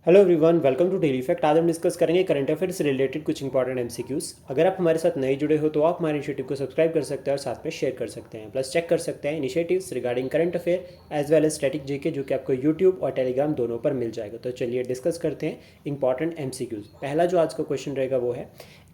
Hello everyone, welcome to daily fact. आज हम discuss करेंगे करंट अफेयर से रिलेटेड कुछ इंपॉर्टेंट एमसीक्यूज। अगर आप हमारे साथ नए जुड़े हो तो आप हमारे इनिशिएटिव को सब्सक्राइब कर सकते हैं और साथ में शेयर कर सकते हैं। प्लस चेक कर सकते हैं initiatives regarding current affair as well as static GK, जो कि आपको यूट्यूब और टेलीग्राम दोनों पर मिल जाएगा। तो चलिए डिस्कस करते हैं इंपॉर्टेंट एमसीक्यूज। पहला जो आज का क्वेश्चन रहेगा वो है,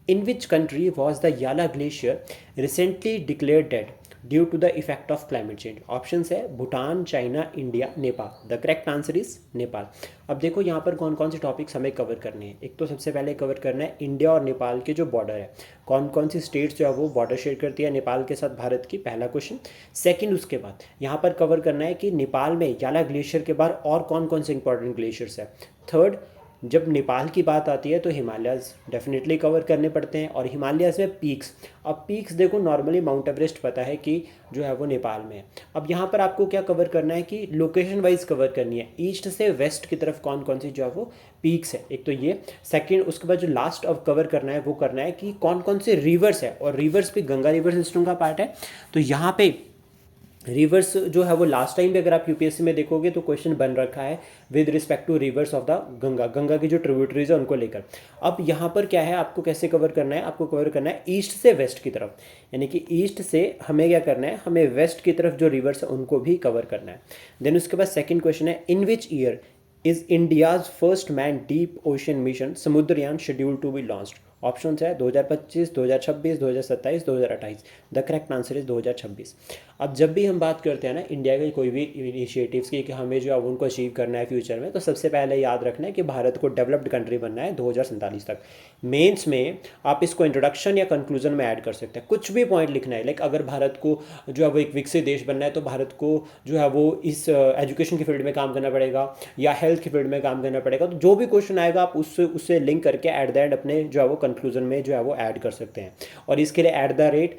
in which country was the Yala glacier recently declare dead due to the effect of climate change. Option है Bhutan, China, India, Nepal. The correct answer is Nepal. अब देखो यहाँ पर कौन कौन से टॉपिक्स हमें कवर करने हैं। एक तो सबसे पहले कवर करना है इंडिया और नेपाल के जो बॉर्डर है, कौन कौन सी स्टेट्स जो है वो बॉर्डर शेयर करती है नेपाल के साथ भारत की, पहला क्वेश्चन। सेकंड, उसके बाद यहाँ पर कवर करना है कि नेपाल में याला ग्लेशियर के बाद और कौन कौन से इंपॉर्टेंट ग्लेशियर्स है। थर्ड, जब नेपाल की बात आती है तो हिमालयस डेफिनेटली कवर करने पड़ते हैं, और हिमालयस में पीक्स। अब पीक्स देखो, नॉर्मली माउंट एवरेस्ट पता है कि जो है वो नेपाल में है। अब यहाँ पर आपको क्या कवर करना है कि लोकेशन वाइज कवर करनी है, ईस्ट से वेस्ट की तरफ कौन कौन सी जो है वो पीक्स है। एक तो ये सेकंड, उसके बाद जो लास्ट अब कवर करना है वो करना है कि कौन कौन से रिवर्स है, और रिवर्स भी गंगा रिवर सिस्टम का पार्ट है। तो यहाँ पे रिवर्स जो है वो लास्ट टाइम भी अगर आप यूपीएससी में देखोगे तो क्वेश्चन बन रखा है with respect to rivers of the Ganga, Ganga की जो ट्रिब्यूटरीज है उनको लेकर। अब यहाँ पर क्या है, आपको कैसे कवर करना है, आपको कवर करना है ईस्ट से वेस्ट की तरफ, यानी कि ईस्ट से हमें क्या करना है, हमें वेस्ट की तरफ जो रिवर्स है उनको भी कवर करना है। देन उसके बाद सेकंड क्वेश्चन है, in which year is India's first man deep ocean mission Samudrayaan schedule to be launched. Option है 2025, 2026, 2027, 2028। The correct answer is 2026। अब जब भी हम बात करते हैं ना इंडिया के कोई भी इनिशिएटिव्स की कि हमें जो है उनको अचीव करना है फ्यूचर में, तो सबसे पहले याद रखना है कि भारत को डेवलप्ड कंट्री बनना है 2047 तक। मेंस में आप इसको इंट्रोडक्शन या कंक्लूजन में ऐड कर सकते हैं, कुछ भी पॉइंट लिखना है। लाइक अगर भारत को जो है वो एक विकसित देश बनना है तो भारत को जो है वो इस एजुकेशन की फील्ड में काम करना पड़ेगा या हेल्थ की फील्ड में काम करना पड़ेगा। तो जो भी क्वेश्चन आएगा आप उससे लिंक करके एट द एंड अपने जो है वो कंक्लूजन में जो है वो ऐड कर सकते हैं। और इसके लिए एट द रेट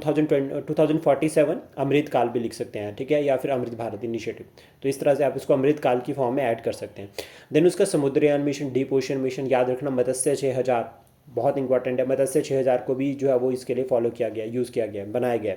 2047 अमृत काल भी लिख सकते हैं, ठीक है, या फिर अमृत भारत इनिशिएटिव। तो इस तरह से आप इसको अमृत काल की फॉर्म में ऐड कर सकते हैं। देन उसका Samudrayaan mission, deep ocean mission, याद रखना मत्स्य 6000 बहुत इंपॉर्टेंट है। मत्स्य 6000 को भी जो है वो इसके लिए फॉलो किया गया, यूज़ किया गया, बनाया गया।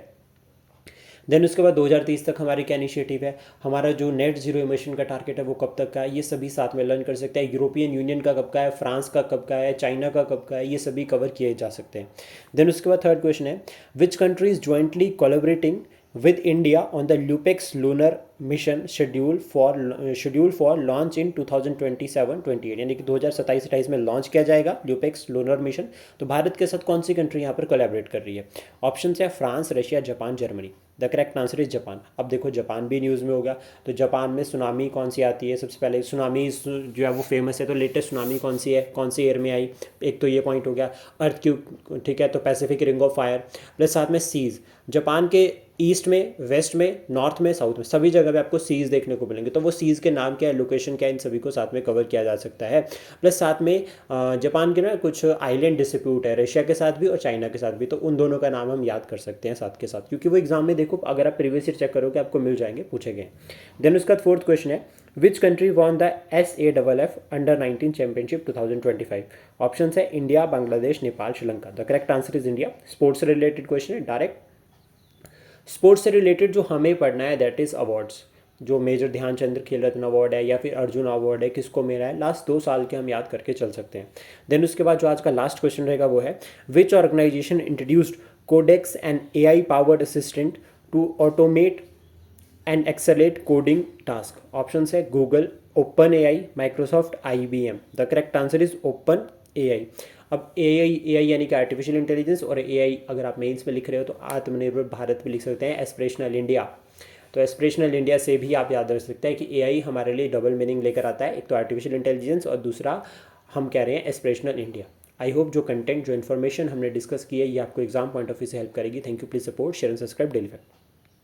देन उसके बाद 2030 तक हमारी क्या इनिशिएटिव है, हमारा जो नेट जीरो इमिशन का टारगेट है वो कब तक का है, ये सभी साथ में लर्न कर सकते हैं। यूरोपियन यूनियन का कब का है, फ्रांस का कब का है, चाइना का कब का है, ये सभी कवर किए जा सकते हैं। देन उसके बाद थर्ड क्वेश्चन है, which country is jointly collaborating with India on the LUPEX lunar mission schedule for launch in 2027-28, यानी कि 2027-28 में लॉन्च किया जाएगा ल्यूपेक्स लूनर मिशन। तो भारत के साथ कौन सी कंट्री यहाँ पर कोलैबोरेट कर रही है। ऑप्शन है France, Russia, Japan, Germany. The correct answer is Japan. अब देखो जापान भी न्यूज़ में होगा, तो जापान में सुनामी कौन सी आती है, सबसे पहले सुनामी जो है वो फेमस है, तो लेटेस्ट सुनामी कौन सी है, कौन सी ईयर में आई, एक तो ये पॉइंट हो गया। अर्थ क्यूब, ठीक है, तो Pacific ring of fire, plus साथ में सीज। जापान के ईस्ट में, वेस्ट में, नॉर्थ में, साउथ में, सभी जगह पे आपको सीज देखने को मिलेंगे। तो वो सीज के नाम क्या है, लोकेशन क्या है, इन सभी को साथ में कवर किया जा सकता है। प्लस साथ में जापान के ना कुछ आइलैंड डिस्प्यूट है रशिया के साथ भी और चाइना के साथ भी, तो उन दोनों का नाम हम याद कर सकते हैं साथ के साथ, क्योंकि वो एग्जाम में देखो अगर आप प्रीवियस ईयर चेक करोगे आपको मिल जाएंगे, पूछे गए। देन उसका फोर्थ क्वेश्चन है, which country won the SAFF under nineteen championship 2025। Option है India, Bangladesh, Nepal, Sri Lanka. The correct answer is India. Sports से रिलेटेड क्वेश्चन है डायरेक्ट। स्पोर्ट्स से रिलेटेड जो हमें पढ़ना है दैट इज़ अवार्ड्स, जो मेजर ध्यानचंद्र खेल रत्न अवार्ड है या फिर अर्जुन अवार्ड है, किसको मिला है, लास्ट 2 साल के हम याद करके चल सकते हैं। देन उसके बाद जो आज का लास्ट क्वेश्चन रहेगा वो है, which organisation introduced Codex and AI powered assistant to automate and accelerate coding task. Option है Google, open AI, Microsoft, IBM। The correct answer is open AI। अब AI यानी कि आर्टिफिशियल इंटेलिजेंस, और AI अगर आप मेंस में लिख रहे हो तो आत्मनिर्भर भारत भी लिख सकते हैं, एस्पिरेशनल इंडिया। तो एस्पिरेशनल इंडिया से भी आप याद रख सकते हैं कि AI हमारे लिए डबल मीनिंग लेकर आता है, एक तो आर्टिफिशियल इंटेलिजेंस और दूसरा हम कह रहे हैं एस्पिरेशनल इंडिया। आई होप जो कंटेंट, जो इन्फॉर्मेशन हमने डिस्कस की है ये आपको एग्जाम पॉइंट ऑफ व्यू से हेल्प करेगी। Thank you, please support, share and subscribe daily fact.